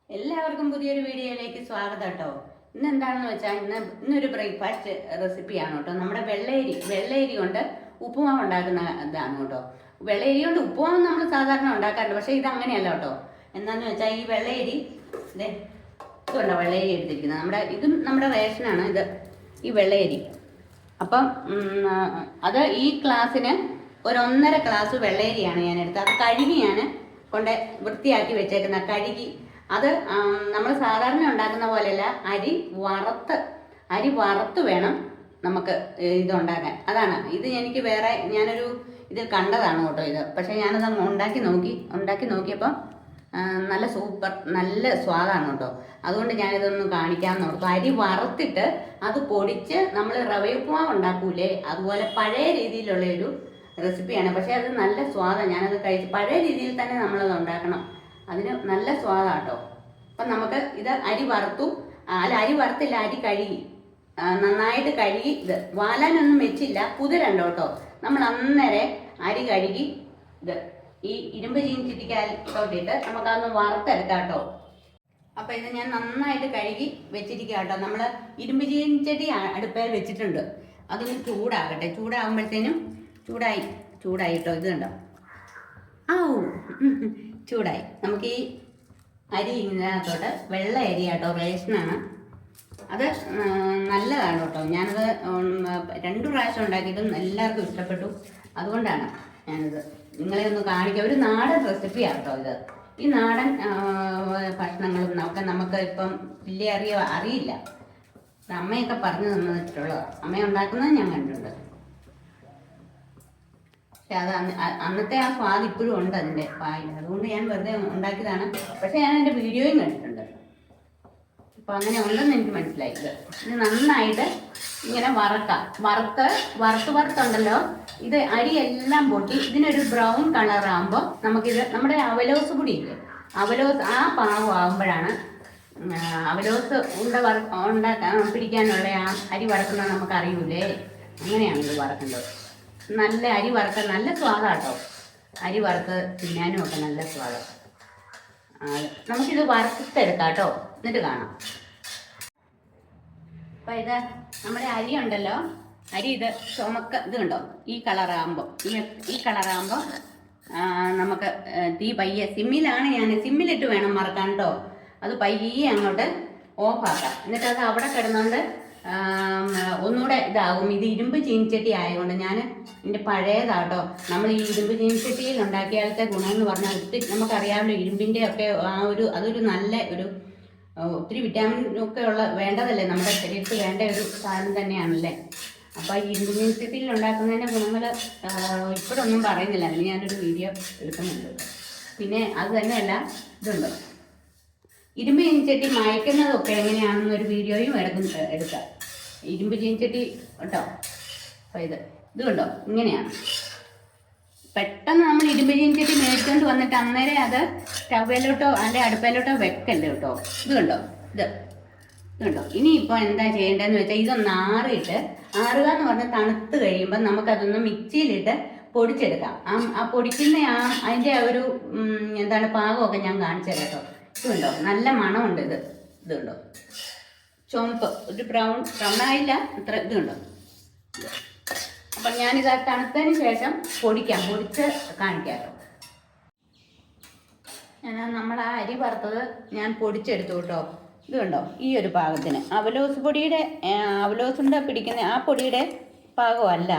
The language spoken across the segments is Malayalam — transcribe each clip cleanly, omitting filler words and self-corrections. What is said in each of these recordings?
എല്ലാവർക്കും പുതിയൊരു വീഡിയോയിലേക്ക് സ്വാഗതം കേട്ടോ. ഇന്ന് എന്താണെന്ന് വെച്ചാൽ ഇന്നൊരു ബ്രേക്ക്ഫാസ്റ്റ് റെസിപ്പിയാണ് കേട്ടോ. നമ്മുടെ വെള്ളയരി കൊണ്ട് ഉപ്പുമാവ് ഉണ്ടാക്കുന്ന ഇതാണ് കേട്ടോ. വെള്ളയരി കൊണ്ട് ഉപ്പുമാവ് നമ്മൾ സാധാരണ ഉണ്ടാക്കാറുണ്ട്, പക്ഷേ ഇത് അങ്ങനെയല്ല കേട്ടോ. എന്താണെന്ന് വെച്ചാൽ ഈ വെള്ളയരി ഇതുണ്ടോ, വെള്ളയരി എടുത്തിരിക്കുന്നത് ഇതും നമ്മുടെ റേഷനാണ് ഇത്, ഈ വെള്ളയരി. അപ്പം അത് ഈ ക്ലാസ്സിന് ഒരു 1.5 ഗ്ലാസ് വെള്ളയരിയാണ് ഞാൻ എടുത്തത്. അത് കഴുകി ഞാൻ കൊണ്ട് വൃത്തിയാക്കി വെച്ചേക്കുന്ന കഴുകി. അത് നമ്മൾ സാധാരണ ഉണ്ടാക്കുന്ന പോലെയല്ല, അരി വറുത്ത് വേണം നമുക്ക് ഇതുണ്ടാക്കാൻ. അതാണ് ഇത്. എനിക്ക് വേറെ ഞാനൊരു ഇത് കണ്ടതാണ് കേട്ടോ ഇത്. പക്ഷേ ഞാനത് ഉണ്ടാക്കി നോക്കിയപ്പോൾ നല്ല സൂപ്പർ, നല്ല സ്വാദാണ് കേട്ടോ. അതുകൊണ്ട് ഞാനിതൊന്ന് കാണിക്കാമെന്ന് ഓർത്തു. അരി വറുത്തിട്ട് അത് പൊടിച്ച് നമ്മൾ റവയുപ്പുമാവ് ഉണ്ടാക്കൂലേ, അതുപോലെ പഴയ രീതിയിലുള്ള ഒരു റെസിപ്പിയാണ്. പക്ഷേ അത് നല്ല സ്വാദാണ്. ഞാനത് കഴിച്ച് പഴയ രീതിയിൽ തന്നെ നമ്മളത് ഉണ്ടാക്കണം. അതിന് നല്ല സ്വാദാട്ടോ. അപ്പം നമുക്ക് ഇത് അരി വറുത്തില്ല, അരി കഴുകി നന്നായിട്ട് കഴുകി. ഇത് വാലാനൊന്നും വെച്ചില്ല, കുതിരണ്ടോ കേട്ടോ. നമ്മൾ അന്നേരം അരി കഴുകി ഇത് ഈ ഇരുമ്പ് ചീനിച്ചിട്ടിക്കകത്തോട്ടിട്ട് നമുക്കതൊന്ന് വറുത്തെടുക്കാം കേട്ടോ. അപ്പം ഇത് ഞാൻ നന്നായിട്ട് കഴുകി വെച്ചിരിക്കുക കേട്ടോ. നമ്മൾ ഇരുമ്പ് ചീനിച്ചട്ടി അടുപ്പയിൽ വെച്ചിട്ടുണ്ട്. അതൊന്ന് ചൂടാകട്ടെ. ചൂടാകുമ്പോഴത്തേനും ചൂടായി കേട്ടോ. ഇത് കണ്ടോ, ചൂടായി. നമുക്ക് ഈ അരി ഇതിനകത്തോട്ട് വെള്ള അരി കേട്ടോ, റേഷനാണ്. അത് നല്ലതാണ് കേട്ടോ. ഞാനത് 2 പ്രാവശ്യം ഉണ്ടാക്കിയിട്ടും എല്ലാവർക്കും ഇഷ്ടപ്പെട്ടു. അതുകൊണ്ടാണ് ഞാനിത് നിങ്ങളെ ഒന്ന് കാണിക്കുക. ഒരു നാടൻ റെസിപ്പിയാണ് കേട്ടോ ഇത്. ഈ നാടൻ ഭക്ഷണങ്ങളും നമുക്ക് ഇപ്പം വലിയ അറിയില്ല. അമ്മയൊക്കെ പറഞ്ഞു തന്നിട്ടുള്ളത്, അമ്മ ഉണ്ടാക്കുന്നത് ഞാൻ കണ്ടിട്ടുണ്ട്. പക്ഷെ അത് അന്നത്തെ ആ സ്വാദ് ഇപ്പോഴും ഉണ്ട് അതിൻ്റെ പായിൽ. അതുകൊണ്ട് ഞാൻ വെറുതെ ഉണ്ടാക്കിയതാണ്. പക്ഷെ ഞാൻ എൻ്റെ വീഡിയോയും കണ്ടിട്ടുണ്ട്. അപ്പം അങ്ങനെ ഉണ്ടെന്ന് എനിക്ക് മനസ്സിലായി. ഇത് നന്നായിട്ട് ഇങ്ങനെ വറുത്തുണ്ടല്ലോ. ഇത് അരിയെല്ലാം പൊട്ടി ഇതിനൊരു ബ്രൗൺ കളറാകുമ്പോൾ നമുക്കിത് നമ്മുടെ അവലോസ് പൊടിയില്ലേ, ആ പാകം ആകുമ്പോഴാണ് അവലോസ് ഉണ്ടാക്കാൻ പിടിക്കാനുള്ള ആ അരി വറുക്കുന്നത് നമുക്ക് അറിയൂലേ. അങ്ങനെയാണ് ഇത് വറുക്കേണ്ടത്. നല്ല അരി വറുത്ത നല്ല സ്വാദാട്ടോ. അരി വറുത്ത് തിന്നാനും ഒക്കെ നല്ല സ്വാദം. നമുക്കിത് വറുത്തെടുക്കാം കേട്ടോ, എന്നിട്ട് കാണാം. അപ്പം ഇത് നമ്മുടെ അരി ഉണ്ടല്ലോ, അരി ഇത് ഇത് കണ്ടോ, ഈ കളറാകുമ്പോൾ നമുക്ക് തീ പയ്യെ സിമ്മിലിട്ട് വേണം വറുക്കാൻ കേട്ടോ. അത് പയ്യെ അങ്ങോട്ട് ഓഫാക്കാം. എന്നിട്ട് അത് അവിടെ കിടന്നുകൊണ്ട് ഒന്നുകൂടെ ഇതാകും. ഇത് ഇരുമ്പ് ചീനിച്ചട്ടി ആയതുകൊണ്ട് ഞാൻ ഇതിൻ്റെ പഴയതാട്ടോ. നമ്മൾ ഈ ഇരുമ്പ് ചീനിച്ചട്ടിയിൽ ഉണ്ടാക്കിയാലത്തെ ഗുണം എന്ന് പറഞ്ഞാൽ നമുക്കറിയാമല്ലോ, ഇരുമ്പിൻ്റെ ഒക്കെ അതൊരു നല്ല ഒത്തിരി വിറ്റാമിൻ ഒക്കെ വേണ്ടതല്ലേ, നമ്മുടെ ശരീരത്തിൽ വേണ്ട ഒരു സാധനം തന്നെയാണല്ലേ. അപ്പോൾ ഈ ഇരുമ്പ് ചീനിച്ചട്ടിയിൽ ഉണ്ടാക്കുന്നതിൻ്റെ ഗുണങ്ങൾ ഇപ്പോഴൊന്നും പറയുന്നില്ല, അതിന് ഞാനൊരു വീഡിയോ എടുക്കുന്നുണ്ട്. പിന്നെ അത് തന്നെയല്ല, ഇതുണ്ട് ഇരുമ്പ് ചീനിച്ചട്ടി മായ്ക്കുന്നതൊക്കെ എങ്ങനെയാണെന്നൊരു വീഡിയോയും എടുക്കാം. ഇരുമ്പ് ചീനിച്ചട്ടി കേട്ടോ. അപ്പോൾ ഇത് കണ്ടോ, ഇങ്ങനെയാണ്. പെട്ടെന്ന് നമ്മൾ ഇരുമ്പ് ചീനിച്ചട്ടി മേടിച്ചുകൊണ്ട് വന്നിട്ട് അന്നേരം അത് സ്റ്റൗവിലോട്ടോ അല്ലെ അടുപ്പിലോട്ടോ വെക്കല്ലേ കേട്ടോ. ഇത് കണ്ടോ. ഇനിയിപ്പോൾ എന്താ ചെയ്യേണ്ടതെന്ന് വെച്ചാൽ ഇതൊന്ന് ആറുക എന്ന് പറഞ്ഞാൽ തണുത്ത് കഴിയുമ്പോൾ നമുക്കതൊന്ന് മിക്സിയിലിട്ട് പൊടിച്ചെടുക്കാം. ആ പൊടിക്കുന്ന അതിൻ്റെ ഒരു എന്താണ് പാകമൊക്കെ ഞാൻ കാണിച്ചു തരാം കേട്ടോ. ഇതുണ്ടോ, നല്ല മണമുണ്ട്. ഇത് കണ്ടോ, ചുവപ്പ്, ഒരു ബ്രൗൺ ആയില്ല അത്ര. ഇത് കണ്ടോ. അപ്പം ഞാനിത് തണുത്തതിന് ശേഷം പൊടിച്ച് കാണിക്കാം. നമ്മൾ ആ അരി വറുത്തത് ഞാൻ പൊടിച്ചെടുത്തു കേട്ടോ. ഇത് കണ്ടോ, ഈ ഒരു പാകത്തിന് അവലോസുണ്ട പിടിക്കുന്ന ആ പൊടിയുടെ പാകമല്ല.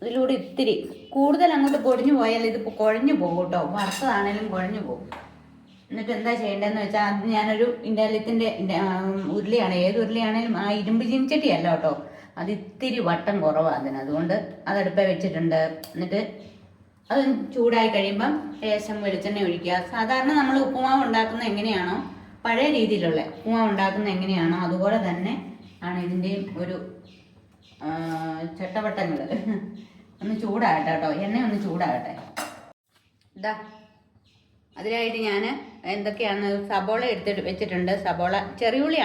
ഇതിലൂടെ ഇത്തിരി കൂടുതൽ അങ്ങോട്ട് പൊടിഞ്ഞു പോയാൽ ഇത് കുഴഞ്ഞു പോകും കേട്ടോ. വറുത്തതാണേലും കുഴഞ്ഞു പോകും. എന്നിട്ട് എന്താ ചെയ്യേണ്ടതെന്ന് വെച്ചാൽ അത് ഞാനൊരു ഇൻഡാലിയത്തിൻ്റെ ഉരുളിയാണ്, ഏത് ഉരുളിയാണേലും ആ ഇരുമ്പ് ചീനിച്ചട്ടിയല്ല കേട്ടോ. അത് ഇത്തിരി വട്ടം കുറവാണ് അതിന്. അതുകൊണ്ട് അതടുപ്പേ വെച്ചിട്ടുണ്ട്. എന്നിട്ട് അത് ചൂടായി കഴിയുമ്പം ലേശം വെളിച്ചെണ്ണ ഒഴിക്കുക. സാധാരണ നമ്മൾ ഉപ്പുമാവ് ഉണ്ടാക്കുന്നത് എങ്ങനെയാണോ, പഴയ രീതിയിലുള്ള ഉപ്പുമാവ് ഉണ്ടാക്കുന്നത് എങ്ങനെയാണോ അതുപോലെ തന്നെ ആണ് ഇതിൻ്റെയും ഒരു ചട്ടവട്ടങ്ങൾ. ഒന്ന് ചൂടാകട്ടെ കേട്ടോ, എണ്ണ ഒന്ന് ചൂടാകട്ടെ. അതിനായിട്ട് ഞാൻ എന്തൊക്കെയാണ് സബോള എടുത്തിട്ട് വെച്ചിട്ടുണ്ട്. സബോള ചെറിയുള്ളി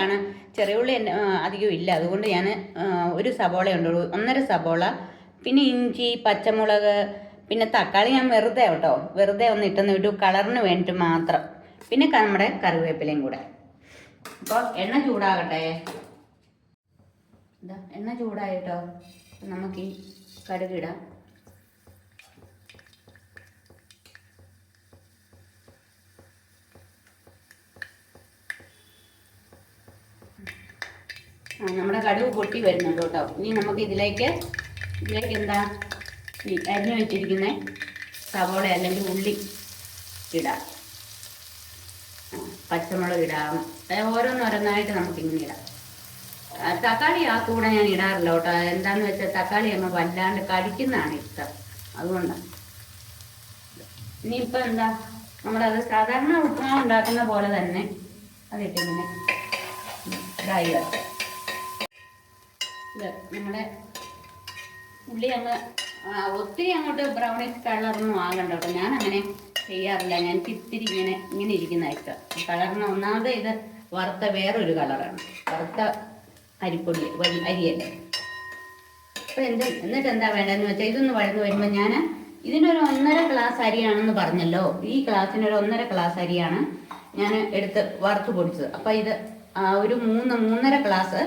അധികം ഇല്ല, അതുകൊണ്ട് ഞാൻ ഒരു സബോള ഉണ്ടുള്ളൂ, 1.5 സബോള. പിന്നെ ഇഞ്ചി, പച്ചമുളക്, പിന്നെ തക്കാളി ഞാൻ വെറുതെ ഒന്ന് ഇട്ടെന്ന് വിട്ടു, കളറിന് വേണ്ടിയിട്ട് മാത്രം. പിന്നെ നമ്മുടെ കറിവേപ്പിലയും കൂടെ. അപ്പോൾ എണ്ണ ചൂടാകട്ടെ. ഇതാ എണ്ണ ചൂടായിട്ടോ. നമുക്ക് ഈ കടുകിടാം. നമ്മുടെ കടുക് പൊട്ടി വരുന്നുണ്ട് കേട്ടോ. ഇനി നമുക്ക് ഇതിലേക്ക് എന്താ ഈ അരിഞ്ഞു വെച്ചിരിക്കുന്ന സവോള അല്ലെങ്കിൽ ഉള്ളി ഇടാം, പച്ചമുളക് ഇടാം. ഓരോന്നോരോന്നായിട്ട് നമുക്കിങ്ങനെ ഇടാം. തക്കാളി ആ കൂടെ ഞാൻ ഇടാറില്ല കേട്ടോ. എന്താന്ന് വെച്ചാൽ തക്കാളി നമ്മൾ വല്ലാണ്ട് കടിക്കുന്നതാണ് ഇഷ്ടം, അതുകൊണ്ടാണ്. ഇനിയിപ്പോൾ എന്താ, നമ്മളത് സാധാരണ ഉപ്പുമാവ് ഉണ്ടാക്കുന്ന പോലെ തന്നെ അതിട്ടിങ്ങനെ ഇതായി വരും. ഇത് നമ്മുടെ ഉള്ളി ഒത്തിരി അങ്ങോട്ട് ബ്രൗണിഷ് കളറൊന്നും ആകണ്ട കേട്ടോ. ഞാൻ അങ്ങനെ ചെയ്യാറില്ല. ഞാൻ ഇത്തിരി ഇങ്ങനെ ഇരിക്കുന്ന ഇഷ്ടം. കളറിന് ഒന്നാമത് ഇത് വറുത്ത വേറൊരു കളറാണ്, വറുത്ത അരിപ്പൊടി അരിയല്ലേ. അപ്പോൾ എന്നിട്ട് എന്താ വേണ്ടതെന്ന് വെച്ചാൽ ഇതൊന്ന് വഴന്ന് വരുമ്പോൾ ഞാൻ ഇതിനൊരു 1.5 ഗ്ലാസ് അരിയാണെന്ന് പറഞ്ഞല്ലോ. ഈ ഗ്ലാസ്സിനൊരു 1.5 ഗ്ലാസ് അരിയാണ് ഞാൻ എടുത്ത് വറുത്ത് പൊടിച്ചത്. അപ്പോൾ ഇത് ഒരു 3.5 ഗ്ലാസ്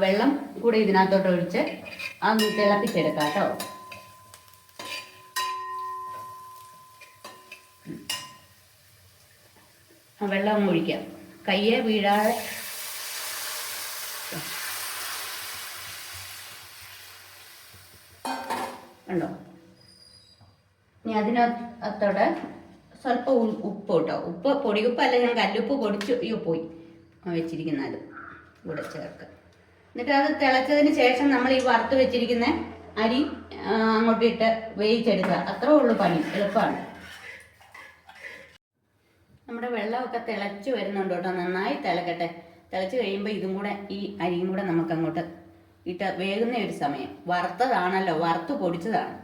വെള്ളം കൂടെ ഇതിനകത്തോട്ട് ഒഴിച്ച് അത് തിളപ്പിച്ചെടുക്കാം കേട്ടോ. വെള്ളം ഒഴിക്കാം, കയ്യെ വീഴാതെ. കണ്ടോ? ഇനി അതിനകത്തോടെ സ്വല്പം ഉപ്പ് കേട്ടോ. ഉപ്പ് പൊടിയുപ്പല്ല, ഞാൻ കല്ലുപ്പ് പൊടിച്ച് പോയി വെച്ചിരിക്കുന്നത് കൂടെ ചേർക്കുക. എന്നിട്ട് അത് തിളച്ചതിന് ശേഷം നമ്മൾ ഈ വറുത്ത് വെച്ചിരിക്കുന്ന അരി അങ്ങോട്ടിട്ട് വേവിച്ചെടുക്കുക. അത്രേ ഉള്ളൂ പണി, എളുപ്പമാണ്. നമ്മുടെ വെള്ളമൊക്കെ തിളച്ച് വരുന്നുണ്ട് കേട്ടോ. നന്നായി തിളക്കട്ടെ. തിളച്ച് കഴിയുമ്പോൾ ഇതും കൂടെ, ഈ അരിയും കൂടെ നമുക്ക് അങ്ങോട്ട് ഇട്ട് വേകുന്ന ഒരു സമയം. വറുത്തതാണല്ലോ, വറുത്ത് പൊടിച്ചതാണ്.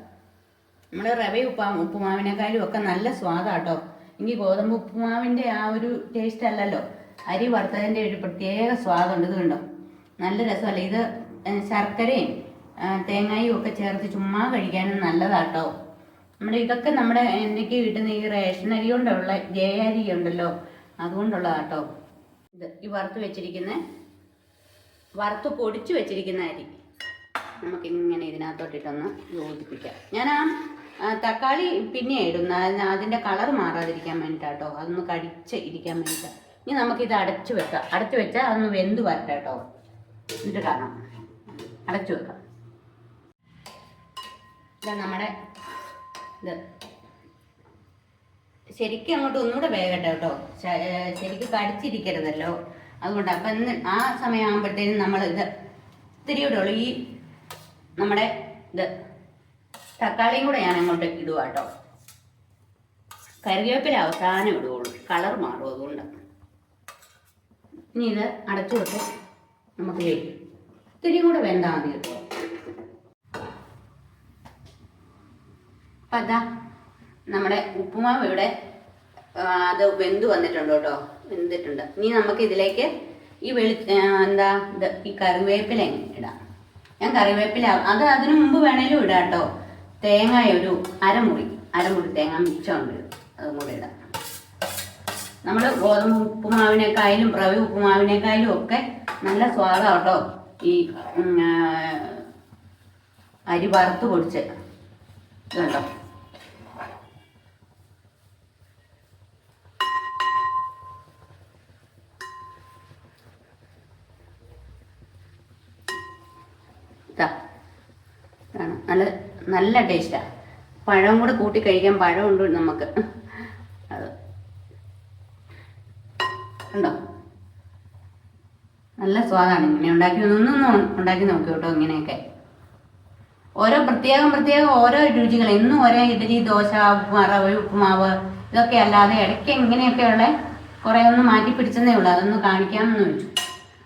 നമ്മൾ റവ ഉപ്പുമാവിനേക്കാളും ഒക്കെ നല്ല സ്വാദാട്ടോ. ഇനി ഗോതമ്പ് ഉപ്പുമാവിൻ്റെ ആ ഒരു ടേസ്റ്റ് അല്ലല്ലോ, അരി വറുത്തതിൻ്റെ ഒരു പ്രത്യേക സ്വാദുണ്ട്. ഇത് കണ്ടോ, നല്ല രസമല്ലേ. ഇത് ശർക്കരയും തേങ്ങയും ഒക്കെ ചേർത്ത് ചുമ്മാ കഴിക്കാനും നല്ലതാട്ടോ. ഇതൊക്കെ എനിക്ക് കിട്ടുന്ന ഈ റേഷൻ അരി കൊണ്ടുള്ള ജയ ഉണ്ടല്ലോ, അതുകൊണ്ടുള്ളതാട്ടോ. ഇത് ഈ വറുത്ത് പൊടിച്ച് വെച്ചിരിക്കുന്ന അരി നമുക്കിങ്ങനെ ഇതിനകത്തോട്ടിട്ടൊന്ന് യോജിപ്പിക്കാം. ഞാൻ തക്കാളി പിന്നെ ഇടുന്ന അതിൻ്റെ കളർ മാറാതിരിക്കാൻ വേണ്ടിയിട്ടാട്ടോ, അതൊന്ന് കടിച്ച് ഇരിക്കാൻ വേണ്ടിയിട്ടാണ്. ഇനി നമുക്കിത് അടച്ചു വെക്കാം. അടച്ചു വെച്ചാൽ അതൊന്ന് വെന്ത് വരട്ടെ കേട്ടോ. എന്നിട്ട് കാണാം. അടച്ചു വെക്കാം. ഇതാ നമ്മുടെ ഇത് ശരിക്കും അങ്ങോട്ട് ഒന്നുകൂടെ വേഗട്ടെ കേട്ടോ. ശരിക്കും കടിച്ചിരിക്കരുതല്ലോ, അതുകൊണ്ട്. അപ്പം ആ സമയമാകുമ്പോഴത്തേനും നമ്മൾ ഇത് ഇത്തിരി കൂടെ ഉള്ളൂ. ഈ നമ്മുടെ ഇത് തക്കാളിയും കൂടെ ഞാൻ അങ്ങോട്ട് ഇടുക കേട്ടോ. കറിവേപ്പില അവസാനം ഇടുകയുള്ളൂ, കളർ മാറും, അതുകൊണ്ട്. ഇനി ഇത് അടച്ചു വെച്ച് നമുക്ക് കഴിക്കും. ഇത്തിരി കൂടെ വെന്താൽ മതി കേട്ടോ. അപ്പം അതാ നമ്മുടെ ഉപ്പുമാവ് ഇവിടെ അത് വെന്ത് വന്നിട്ടുണ്ട് കേട്ടോ, വെന്തിട്ടുണ്ട്. ഇനി നമുക്ക് ഇതിലേക്ക് ഈ ഈ കറിവേപ്പില ഇടാം. ഞാൻ കറിവേപ്പില അതിനു മുമ്പ് വേണേലും ഇടാം കേട്ടോ. തേങ്ങ ഒരു അരമുറി തേങ്ങ മിച്ചമുണ്ട്, അതും കൂടെ ഇടാം. നമ്മൾ ഗോതമ്പ് ഉപ്പുമാവിനേക്കായാലും റവ ഉപ്പുമാവിനേക്കായാലും ഒക്കെ നല്ല സ്വാദാണ് കേട്ടോ ഈ അരി വറുത്ത് പൊടിച്ച്. ഇതുണ്ടോ, നല്ല ടേസ്റ്റാണ്. പഴം കൂടെ കൂട്ടി കഴിക്കാൻ പഴമുണ്ട് നമുക്ക്. അത് ഉണ്ടോ, നല്ല സ്വാദാണ്. ഇങ്ങനെ ഉണ്ടാക്കി നോക്കി കേട്ടോ. ഇങ്ങനെയൊക്കെ ഓരോ പ്രത്യേകം ഓരോ രുചികൾ. എന്നും ഒരേ ഇഡ്ഡലി, ദോശ, റവ ഉപ്പുമാവ് ഇതൊക്കെ അല്ലാതെ ഇടയ്ക്ക് ഇങ്ങനെയൊക്കെയുള്ള കുറേ ഒന്ന് മാറ്റി പിടിച്ചെന്നേ ഉള്ളൂ. അതൊന്ന് കാണിക്കാമെന്ന് വെച്ചു.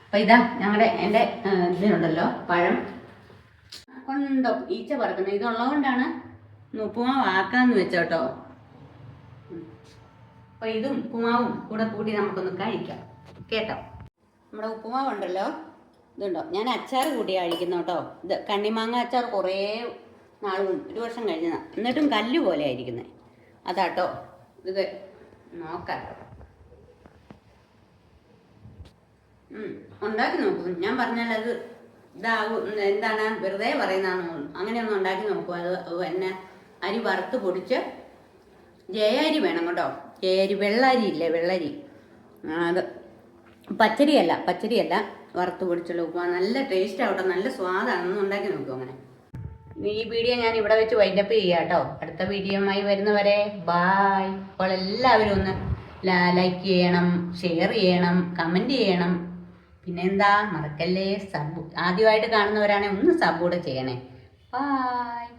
അപ്പം ഇതാ എൻ്റെ ഇതിനുണ്ടല്ലോ പഴം കൊണ്ടോ ഈച്ച പറക്കുന്നത്. ഇതുള്ളതുകൊണ്ടാണ് ഉപ്പുമാവ് ആക്കാന്ന് വെച്ചോട്ടോ. അപ്പോൾ ഇതും ഉപ്പുമാവും കൂടെ കൂട്ടി നമുക്കൊന്ന് കഴിക്കാം കേട്ടോ. നമ്മുടെ ഉപ്പുമാവ് ഉണ്ടല്ലോ, ഇതുണ്ടോ, ഞാൻ അച്ചാർ കൂട്ടിയാണ് കഴിക്കുന്നു കേട്ടോ. ഇത് കണ്ണിമാങ്ങ അച്ചാർ കുറേ നാളും 1 വർഷം കഴിഞ്ഞതാണ്, എന്നിട്ടും കല്ല് പോലെ ആയിരിക്കുന്നത് അതാട്ടോ. ഇത് നോക്കാം. ഉണ്ടാക്കി നോക്കും. ഞാൻ പറഞ്ഞാൽ അത് ഇതാകും, എന്താണ് വെറുതെ പറയുന്നതാണെന്ന് തോന്നുന്നു. അങ്ങനെയൊന്നും ഉണ്ടാക്കി നോക്കും. അത് എന്നെ അരി വറുത്ത് പൊടിച്ച്, ജയ അരി വേണം കേട്ടോ. ജയ അരി, വെള്ളരി ഇല്ലേ, വെള്ളരി, അത് പച്ചരിയല്ല വറുത്ത് പൊടിച്ചുള്ള ഉപ്പുമാ. നല്ല ടേസ്റ്റ് ആവട്ടെ, നല്ല സ്വാദാണ്. ഉണ്ടാക്കി നോക്കും. അങ്ങനെ ഈ വീഡിയോ ഞാൻ ഇവിടെ വെച്ച് വൈൻഡപ്പ് ചെയ്യാം കേട്ടോ. അടുത്ത വീഡിയോയുമായി വരുന്നവരെ ബായ്. അപ്പോൾ എല്ലാവരും ഒന്ന് ലൈക്ക് ചെയ്യണം, ഷെയർ ചെയ്യണം, കമൻറ്റ് ചെയ്യണം. പിന്നെന്താ, മറക്കല്ലേ, സബ് ആദ്യമായിട്ട് കാണുന്നവരാണെങ്കിൽ ഒന്ന് സബ് കൂടെ ചെയ്യണേ. ബായ്.